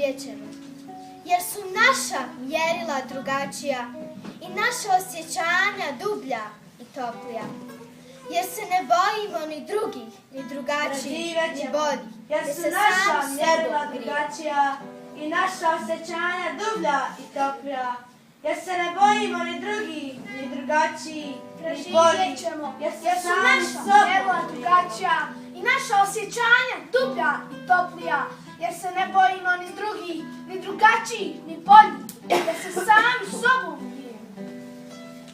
preživjet ćemo, jer su naša mjerila drugačija i naša osjećanja dublja i toplija. Jer se ne bojimo ni drugih, ni drugačijih, ni boljih. Jer su naša mjerila drugačija i naša osjećanja dublja i toplija. Jer se ne bojimo ni drugih, ni drugačijih, ni boljih. Jer su naša mjerila drugačija i naša osjećanja dublja i toplija. Jer se ne bojimo ni drugih, ni drugačijih, ni boljih. Jer se sami sobom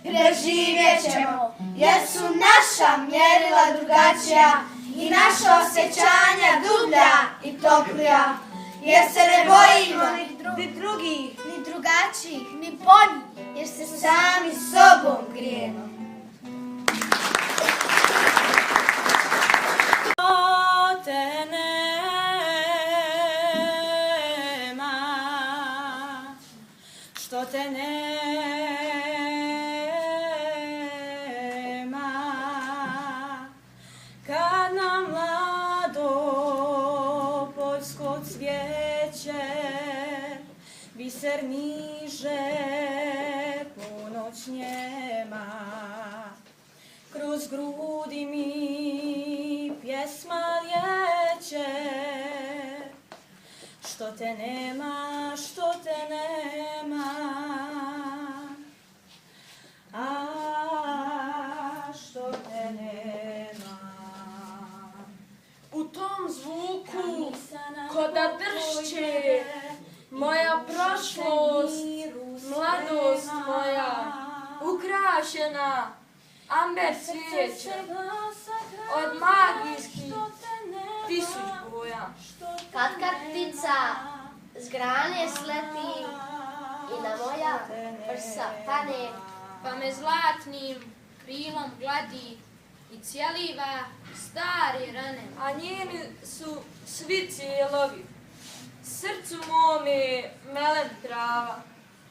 preživjet ćemo, jer su naša mjerila drugačija i naša osjećanja dublja i toplija. Jer se ne bojimo ni drugih, ni drugačijih, ni boljih, jer se sami sobom grijemo. Što te nema, kad na mlado poljsko cvijeće biser niže ponoć njema, kroz grudi mi pjesma lijeće. Što te nema, što te nema, a što te nema. U tom zvuku ko da dršće moja prošlost, mladost moja, ukrašena amber cvijeća od magijskih tisuć boja. Kad ptica s grane sleti i na moja prsa pane, pa me zlatnim krilom gladi i cijeliva stare rane. A njeni su svi cijelovi, srcu mome melem trava.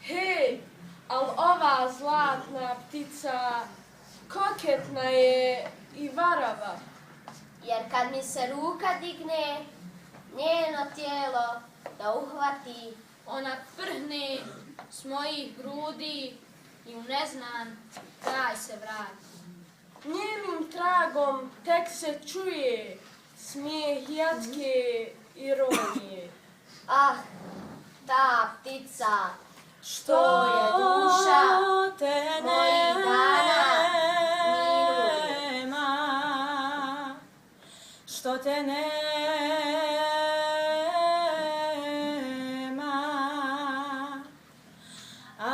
Hej, al ova zlatna ptica koketna je i varava. jer kad mi se ruka digne, njeno tijelo da uhvati, ona prhne s mojih grudi i u neznan kraj se vrati. Njenim tragom tek se čuje smijeh jatke ironije. ah, ta ptica, što je duša mojih dana miruje. Što te nema, a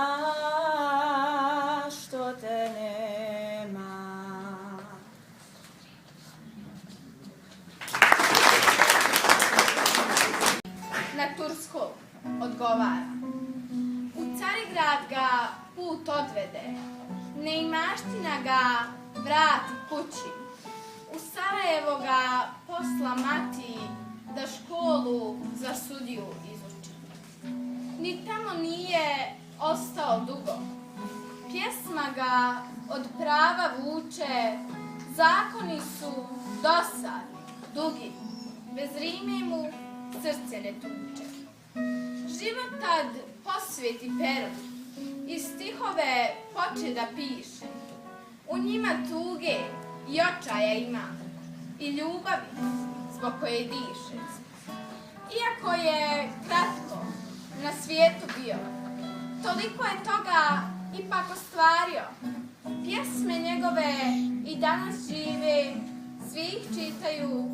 što te nema. na turskog odgovara. U Carigrad ga put odvede, neimaština ga vrati kući. U Sarajevo ga posla mati da školu za sudiju izuči. Ni tamo nije ostao dugo, pjesma ga od prava vuče, zakoni su dosadni, dugi, bez rime mu srce ne tuče. Život tad posveti peru i stihove poče da piše. U njima tuge i očaja ima i ljubavi zbog koje diše. Iako je kratko na svijetu bio, toliko je toga ipak ostvario. Pjesme njegove i danas žive, svi ih čitaju,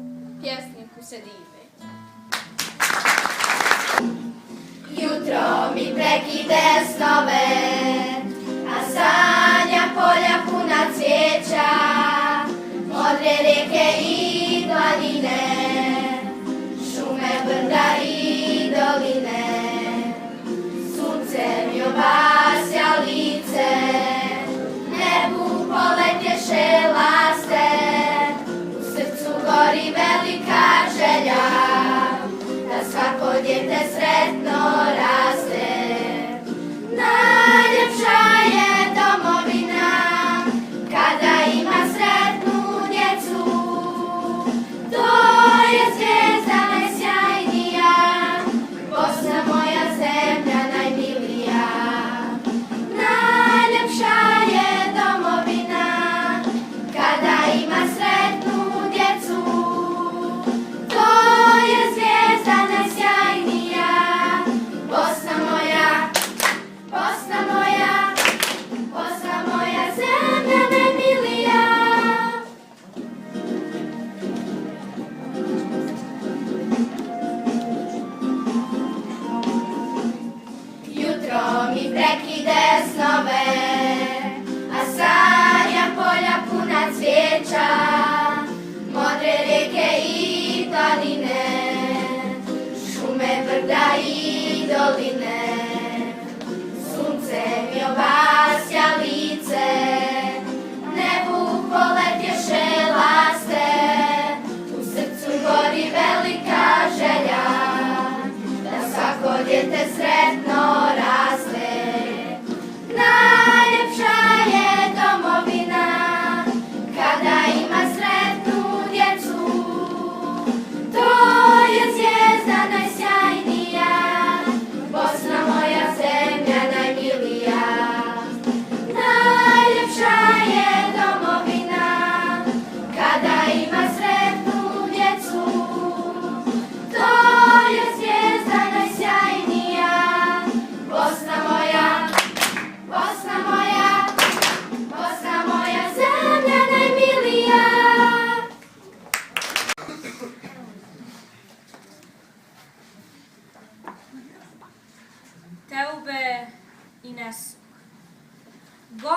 pjesniku se dive. Jutro mi prekide snove, a sanja polja puna cvijeća, modre rijeke i planine, šume, brda i doline. Sunce mi obasja lice, nebu poletješe laste, u srcu gori velika želja, da svako dijete sretno raste. Najljepša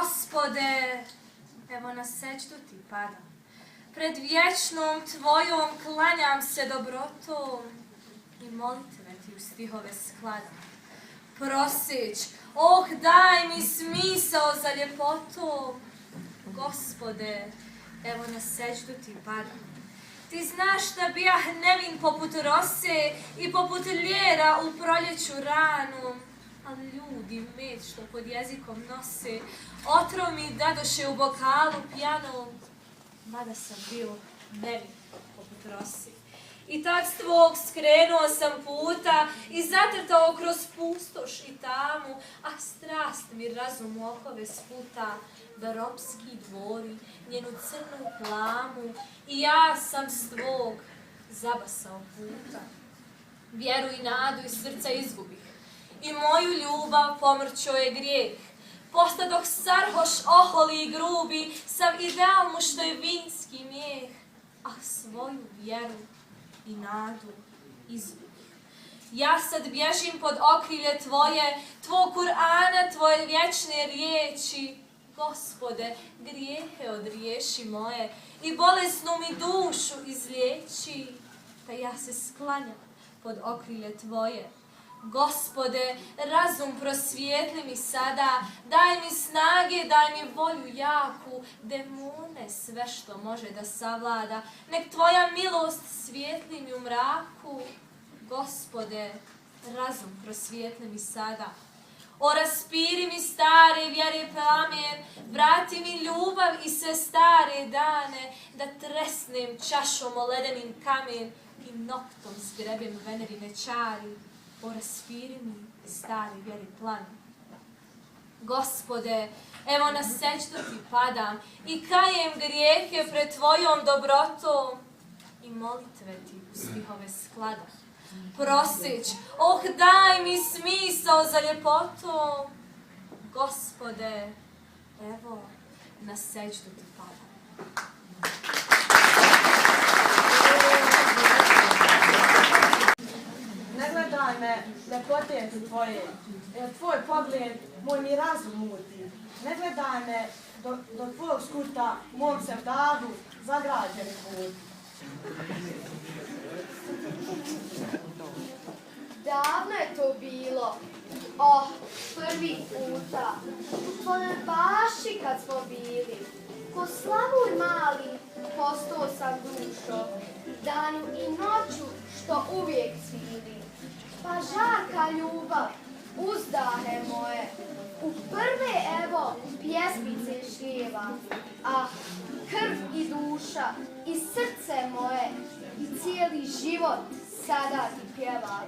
Gospode, evo na sećdu ti padam. Pred vječnom tvojom klanjam se dobrotom i molitve ti u stihove skladam. Proseć, daj mi smisao za ljepotom. Gospode, evo na sećdu ti padam. Ti znaš da bijah nevin poput rose i poput ljera u proljeću ranu, ali ljudi med što pod jezikom nose, otrov mi dadoše u bokalu pjanom, mada sam bio nevin poput rose. I tad s tvog skrenuo sam puta i zatrtao kroz pustoš i tamu, a strast mi razum okove sputa, da ropski dvori, njenu crnu plamu, i ja sam s tvog zabasao puta. Vjeru i nadu iz srca izgubih, i moju ljubav pomrčio je grijeh. Postadoh sarhoš oholi i grubi, sav ideal mu što je vinski mijeh, a svoju vjeru i nadu izgubih. Ja sad bježim pod okrilje tvoje, tvog Kur'ana, tvoje vječne riječi. Gospode, grijehe odriješi moje i bolesnu mi dušu izliječi, pa ja se sklanjam pod okrilje tvoje. Gospode, razum prosvijetli mi sada, daj mi snage, daj mi volju jaku, demone sve što može da savlada, nek tvoja milost svijetli mi u mraku. Gospode, razum prosvijetli mi sada. O, raspiri mi stare vjere plamen, vrati mi ljubav i sve stare dane, da tresnem čašom o ledenim kamen i noktom zgrebem venerine čari. O, raspiri mi stare vjere plamen. Gospode, evo na sećdu ti padam i kajem grijehe pred tvojom dobrotom i molitve ti u stihove skladam. Proseć, daj mi smisao za ljepotom. Gospode, evo na sećdu ti padam. Ne gledaj me, ljepote su tvoje, jer tvoj pogled moj mi razum muti. Ne gledaj me, do tvojeg skuta mom se vdadu zagrađeni put. Davno je to bilo, prvi puta, u tvojoj bašči kad smo bili. Ko slavur mali, postao sam dušo, danu i noću što uvijek cvili. Pa žarka ljubav, uzdahe moje, u prve evo pjesmice šlijeva, a krv i duša i srce moje i cijeli život sada ti pjeva.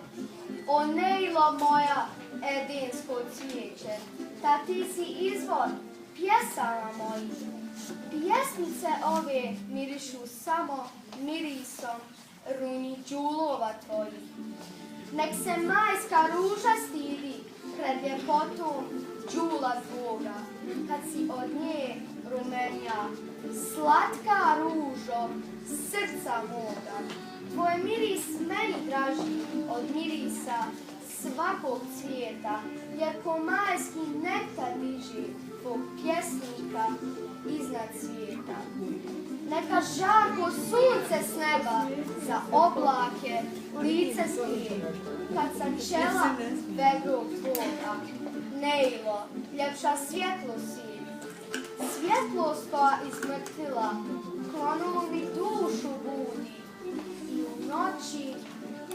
O Nejlo moja, edinsko cvijeće, ta ti si izvor pjesama mojih. Pjesmice ove mirišu samo mirisom runi đulova tvojih. Nek se majska ruža stidi pred ljepotom đula tvoga, kad si od nje rumenja, slatka ružo srca moga. Tvoj miris meni draži od mirisa svakog cvijeta, jer ko majski nektar diži tvog pjesnika iznad svijeta. Neka žarko sunce s neba za oblake lice skrije, kad sam čela vedrog tvoga. Nejlo, ljepša svjetlosti, svjetlost koja izmrtvila, klonom mi dušu budi. I u noći,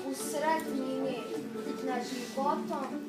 u sred tmine, nad životom